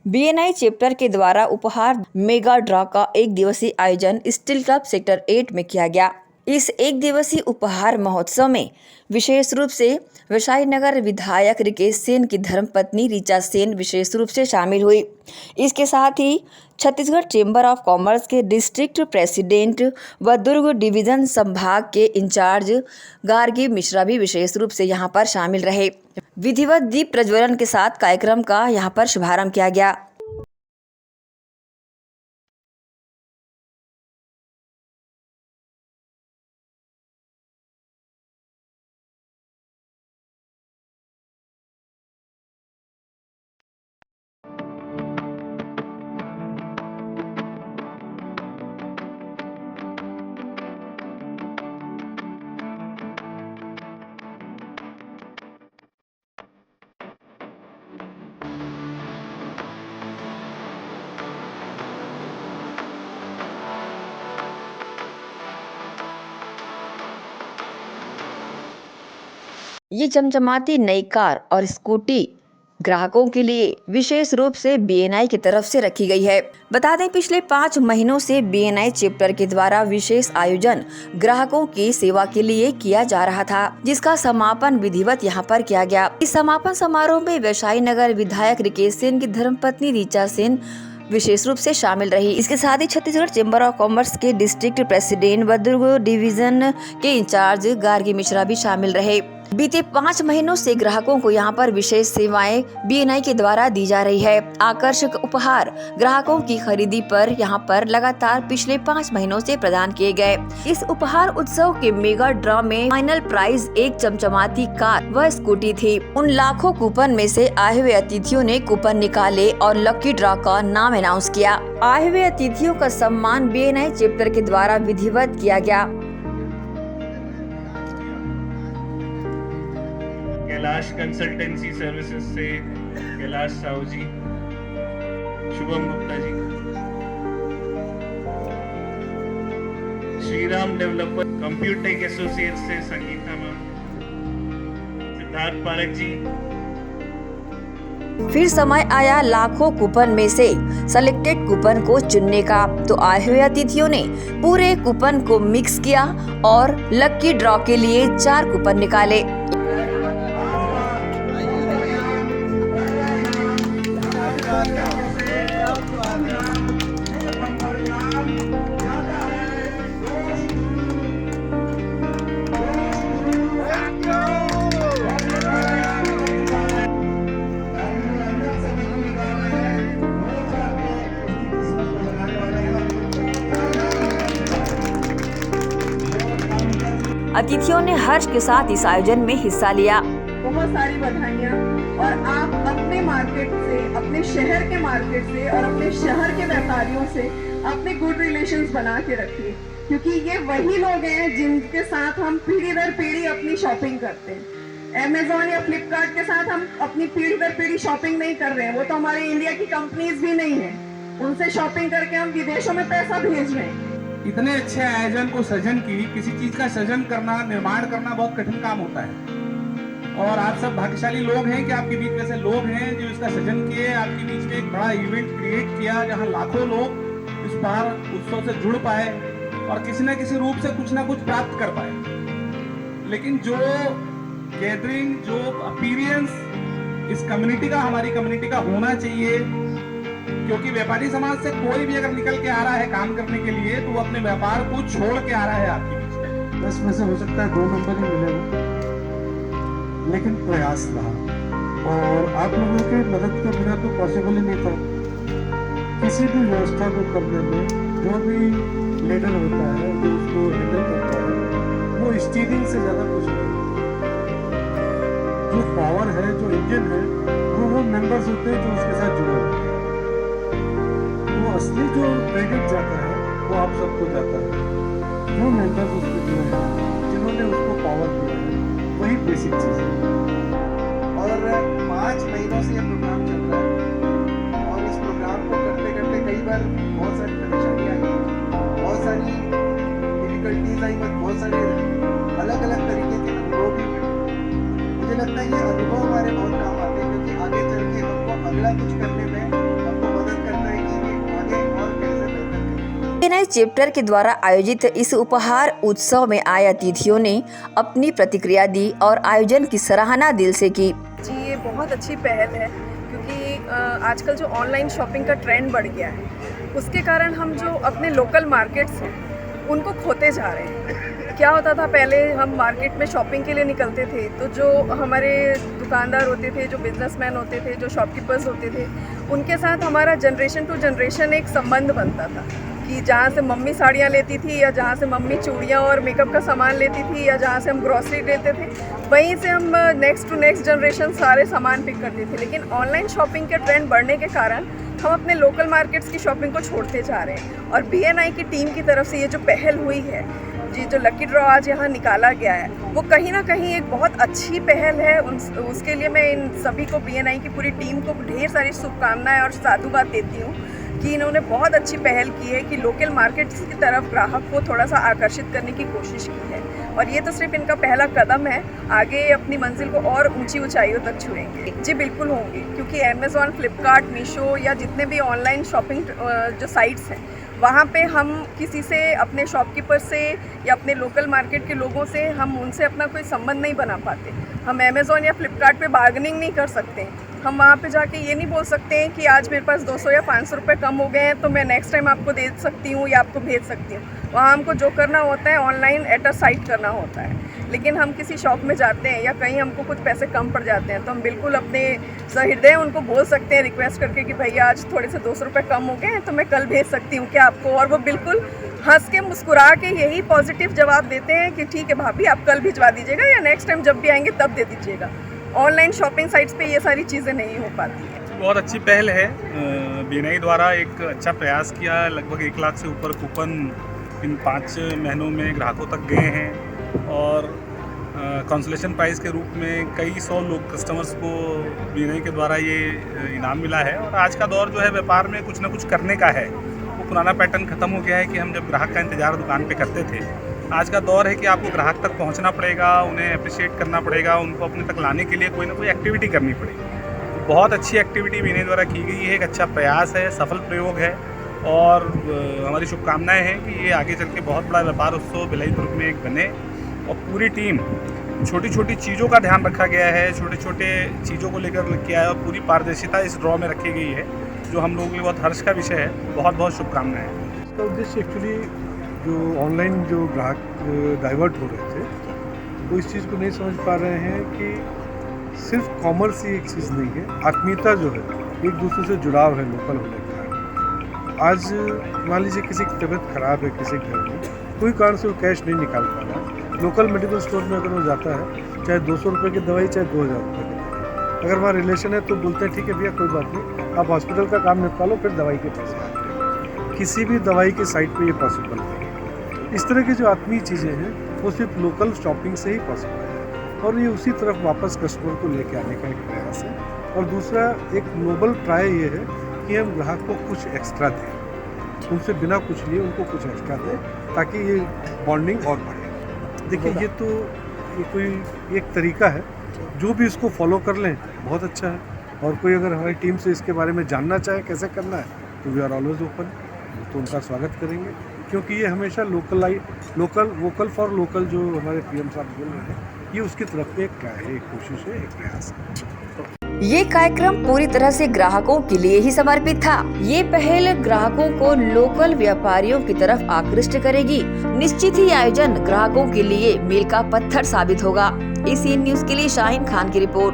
BNI chapter के द्वारा उपहार मेगा ड्रा का एक दिवसीय आयोजन स्टील क्लब सेक्टर 8 में किया गया। इस एक दिवसीय उपहार महोत्सव में विशेष रूप से वैशाली नगर विधायक रिकेश सेन की धर्मपत्नी ऋचा सेन विशेष रूप से शामिल हुई। इसके साथ ही छत्तीसगढ़ चेंबर ऑफ कॉमर्स के डिस्ट्रिक्ट प्रेसिडेंट व दुर्ग डिवीजन संभाग के इंचार्ज गार्गी मिश्रा भी विशेष रूप से यहां पर शामिल रहे। विधिवत दीप प्रज्वलन के साथ कार्यक्रम का यहां पर शुभारंभ किया गया। ये चमचमाती नई कार और स्कूटी ग्राहकों के लिए विशेष रूप से बीएनआई की तरफ से रखी गई है। बता दें, पिछले 5 महीनों से बीएनआई चैप्टर के द्वारा विशेष आयोजन ग्राहकों की सेवा के लिए किया जा रहा था, जिसका समापन विधिवत यहां पर किया गया। इस समापन समारोह में वैशाली नगर विधायक रिकेश सेन की धर्मपत्नी ऋचा सेन विशेष रूप से शामिल रही। इसके साथ ही छत्तीसगढ़ चेंबर ऑफ कॉमर्स के डिस्ट्रिक्ट प्रेसिडेंट व दुर्ग डिवीजन के इंचार्ज गार्गी मिश्रा भी शामिल रहे। बीते 5 महीनों से ग्राहकों को यहां पर विशेष सेवाएं बीएनआई के द्वारा दी जा रही है। आकर्षक उपहार ग्राहकों की खरीदी पर यहां पर लगातार पिछले 5 महीनों से प्रदान किए गए। इस उपहार उत्सव के मेगा ड्रा में फाइनल प्राइज एक चमचमाती कार व स्कूटी थी। उन लाखों कूपन में से आए हुए अतिथियों ने कूपन निकाले और लकी ड्रा का नाम अनाउंस किया। आए हुए अतिथियों का सम्मान बीएनआई चैप्टर के द्वारा विधिवत किया गया। कैलाश कंसल्टेंसी सर्विसेज से कैलाश साहू जी, शुभम गुप्ता जी, श्रीराम डेवलपर कंप्यूटेक एसोसिएट से संगीता मैम, सिद्धार्थ पारक जी। फिर समय आया लाखों कूपन में से सेलेक्टेड कूपन को चुनने का, तो आए हुए अतिथियों ने पूरे कूपन को मिक्स किया और लकी ड्रॉ के लिए 4 कूपन निकाले। अतिथियों ने हर्ष के साथ इस आयोजन में हिस्सा लिया। बहुत सारी बधाइयाँ। और आप अपने मार्केट से, अपने शहर के मार्केट से और अपने शहर के व्यापारियों से अपने गुड रिलेशंस बना के रखिए, क्योंकि ये वही लोग हैं जिनके साथ हम पीढ़ी दर पीढ़ी अपनी शॉपिंग करते हैं। अमेजोन या फ्लिपकार्ट के साथ हम अपनी पीढ़ी दर पीढ़ी शॉपिंग नहीं कर रहे हैं, वो तो हमारे इंडिया की कंपनीज भी नहीं है। उनसे शॉपिंग करके हम विदेशों में पैसा भेज रहे हैं। इतने अच्छे आयोजन को सृजन की, किसी चीज का सृजन करना, निर्माण करना बहुत कठिन काम होता है। और आप सब भाग्यशाली लोग हैं कि आपके बीच में से लोग हैं जो इसका सृजन किए, आपके बीच में एक बड़ा इवेंट क्रिएट किया जहां लाखों लोग इस बार उत्सव से जुड़ पाए और किसी न किसी रूप से कुछ ना कुछ प्राप्त कर पाए। लेकिन जो गैदरिंग, जो अपीयरेंस इस कम्युनिटी का, हमारी कम्युनिटी का होना चाहिए, क्योंकि व्यापारी समाज से कोई भी अगर निकल के आ रहा है काम करने के लिए तो वो अपने व्यापार को छोड़ के आ रहा है आपके बीच में। 10 में से हो सकता है 2 नंबर ही मिलेगा, लेकिन प्रयास रहा और आप लोगों की मदद के बिना तो पॉसिबल ही नहीं था। किसी भी व्यवस्था को करने में जो भी लीडर होता है, जो उसको हैंडल करता है, वो स्टीयरिंग से ज़्यादा कुछ नहीं। जो पावर है, जो इंजन है, वो मेंबर्स होते हैं जो उसके साथ जुड़े होते हैं। वो असली जो क्रेडिट जाता है वो आप सबको जाता है। जो मेंबर्स उसके जुड़े हैं, जिन्होंने उसको पावर दिया है, वही बेसिक चीज़ है। और 5 महीनों से ये प्रोग्राम चल रहा है और इस प्रोग्राम को करते करते कई बार बहुत सारी परेशानियाँ आई, बहुत सारी डिफिकल्टीज आई, बहुत सारे अलग अलग तरीके के अनुभव भी मिले। मुझे लगता है ये अनुभव हमारे बहुत काम आते हैं, क्योंकि आगे चल के हमको अगला कुछ करने में BNI चैप्टर के द्वारा आयोजित इस उपहार उत्सव में आए अतिथियों ने अपनी प्रतिक्रिया दी और आयोजन की सराहना दिल से की। जी, ये बहुत अच्छी पहल है क्योंकि आजकल जो ऑनलाइन शॉपिंग का ट्रेंड बढ़ गया है, उसके कारण हम जो अपने लोकल मार्केट्स हैं उनको खोते जा रहे हैं। क्या होता था, पहले हम मार्केट में शॉपिंग के लिए निकलते थे तो जो हमारे दुकानदार होते थे, जो बिजनेसमैन होते थे, जो शॉपकीपर्स होते थे, उनके साथ हमारा जनरेशन टू जनरेशन एक संबंध बनता था कि जहाँ से मम्मी साड़ियाँ लेती थी या जहाँ से मम्मी चूड़ियाँ और मेकअप का सामान लेती थी या जहाँ से हम ग्रॉसरी लेते थे, वहीं से हम नेक्स्ट टू नेक्स्ट जनरेशन सारे सामान पिक करते थे। लेकिन ऑनलाइन शॉपिंग के ट्रेंड बढ़ने के कारण हम अपने लोकल मार्केट्स की शॉपिंग को छोड़ते जा रहे हैं। और BNI की टीम की तरफ से ये जो पहल हुई है, जी, जो लकी ड्रॉ आज यहाँ निकाला गया है, वो कहीं ना कहीं एक बहुत अच्छी पहल है। उसके लिए मैं इन सभी को, BNI की पूरी टीम को ढेर सारी शुभकामनाएं और साधुवाद देती हूँ कि इन्होंने बहुत अच्छी पहल की है कि लोकल मार्केट्स की तरफ ग्राहक को थोड़ा सा आकर्षित करने की कोशिश की है। और ये तो सिर्फ इनका पहला कदम है, आगे अपनी मंजिल को और ऊंची ऊंचाइयों तक छुएंगे। जी बिल्कुल होंगे, क्योंकि अमेज़ॉन, फ्लिपकार्ट, मीशो या जितने भी ऑनलाइन शॉपिंग जो साइट्स हैं, वहाँ पे हम किसी से, अपने शॉपकीपर से या अपने लोकल मार्केट के लोगों से, हम उनसे अपना कोई संबंध नहीं बना पाते। हम अमेज़ॉन या फ्लिपकार्ट पे बार्गेनिंग नहीं कर सकते। हम वहाँ पे जाके ये नहीं बोल सकते हैं कि आज मेरे पास 200 या 500 रुपये कम हो गए हैं तो मैं नेक्स्ट टाइम आपको दे सकती हूँ या आपको भेज सकती हूँ। वहाँ हमको जो करना होता है ऑनलाइन एट अ साइट करना होता है। लेकिन हम किसी शॉप में जाते हैं या कहीं हमको कुछ पैसे कम पड़ जाते हैं तो हम बिल्कुल अपने सहृदय उनको बोल सकते हैं, रिक्वेस्ट करके कि भैया आज थोड़े से 200 रुपये कम हो गए हैं तो मैं कल भेज सकती हूँ क्या आपको। और वो बिल्कुल हंस के मुस्कुरा के यही पॉजिटिव जवाब देते हैं कि ठीक है भाभी, आप कल भिजवा दीजिएगा या नेक्स्ट टाइम जब भी आएंगे तब दे दीजिएगा। ऑनलाइन शॉपिंग साइट्स पे ये सारी चीज़ें नहीं हो पाती है। बहुत अच्छी पहल है। BNI द्वारा एक अच्छा प्रयास किया। लगभग 1 लाख से ऊपर कूपन इन 5 महीनों में ग्राहकों तक गए हैं और कंसोलेशन प्राइज़ के रूप में कई 100 लोग कस्टमर्स को BNI के द्वारा ये इनाम मिला है। और आज का दौर जो है व्यापार में कुछ ना कुछ करने का है। वो पुराना पैटर्न ख़त्म हो गया है कि हम जब ग्राहक का इंतज़ार दुकान पे करते थे। आज का दौर है कि आपको ग्राहक तक पहुंचना पड़ेगा, उन्हें अप्रिशिएट करना पड़ेगा, उनको अपने तक लाने के लिए कोई ना कोई एक्टिविटी करनी पड़ेगी। बहुत अच्छी एक्टिविटी BNI द्वारा की गई है, एक अच्छा प्रयास है, सफल प्रयोग है और हमारी शुभकामनाएं हैं कि ये आगे चल के बहुत बड़ा व्यापार उत्सव भिलाई दुर्ग में एक बने। और पूरी टीम, छोटी छोटी चीज़ों का ध्यान रखा गया है, छोटे छोटे चीज़ों को लेकर किया है और पूरी पारदर्शिता इस ड्रॉ में रखी गई है, जो हम लोगों के लिए बहुत हर्ष का विषय है। बहुत बहुत शुभकामनाएं। इसका उद्देश्य एक्चुअली जो ऑनलाइन जो ग्राहक डाइवर्ट हो रहे थे, वो इस चीज़ को नहीं समझ पा रहे हैं कि सिर्फ कॉमर्स ही एक चीज़ नहीं है, आत्मीयता जो है, एक दूसरे से जुड़ाव है लोकल होने का। आज मान लीजिए किसी की तबीयत खराब है, किसी घर में कोई कारण से वो कैश नहीं निकाल पा रहा है, लोकल मेडिकल स्टोर में अगर वो जाता है, चाहे 200 रुपये की दवाई, चाहे 2000 रुपये की दवाई, अगर वहाँ रिलेशन है तो बोलते हैं ठीक है भैया कोई बात नहीं, आप हॉस्पिटल का काम निपटा लो, फिर दवाई के पैसे आते हैं। किसी भी दवाई के साइट पे ये पॉसिबल है। इस तरह की जो आत्मीय चीज़ें हैं वो सिर्फ लोकल शॉपिंग से ही पॉसिबल है और ये उसी तरफ वापस कस्टमर को लेके आने का एक प्रयास है। और दूसरा एक नोबल ट्राई ये है कि हम ग्राहक को कुछ एक्स्ट्रा दें, उनसे बिना कुछ लिए उनको कुछ एक्स्ट्रा दें ताकि ये बॉन्डिंग और बढ़े। देखिए ये तो ये कोई एक तरीका है, जो भी इसको फॉलो कर लें बहुत अच्छा है। और कोई अगर हमारी टीम से इसके बारे में जानना चाहे कैसे करना है तो वी आर ऑलवेज ओपन, तो उनका स्वागत करेंगे, क्योंकि ये हमेशा वोकल फॉर लोकल जो हमारे PM साहब बोल रहे हैं, ये उसकी तरफ एक कोशिश है, एक प्रयास है। ये कार्यक्रम पूरी तरह से ग्राहकों के लिए ही समर्पित था। ये पहल ग्राहकों को लोकल व्यापारियों की तरफ आकृष्ट करेगी। निश्चित ही आयोजन ग्राहकों के लिए मील का पत्थर साबित होगा। इसी न्यूज के लिए शाहीन खान की रिपोर्ट।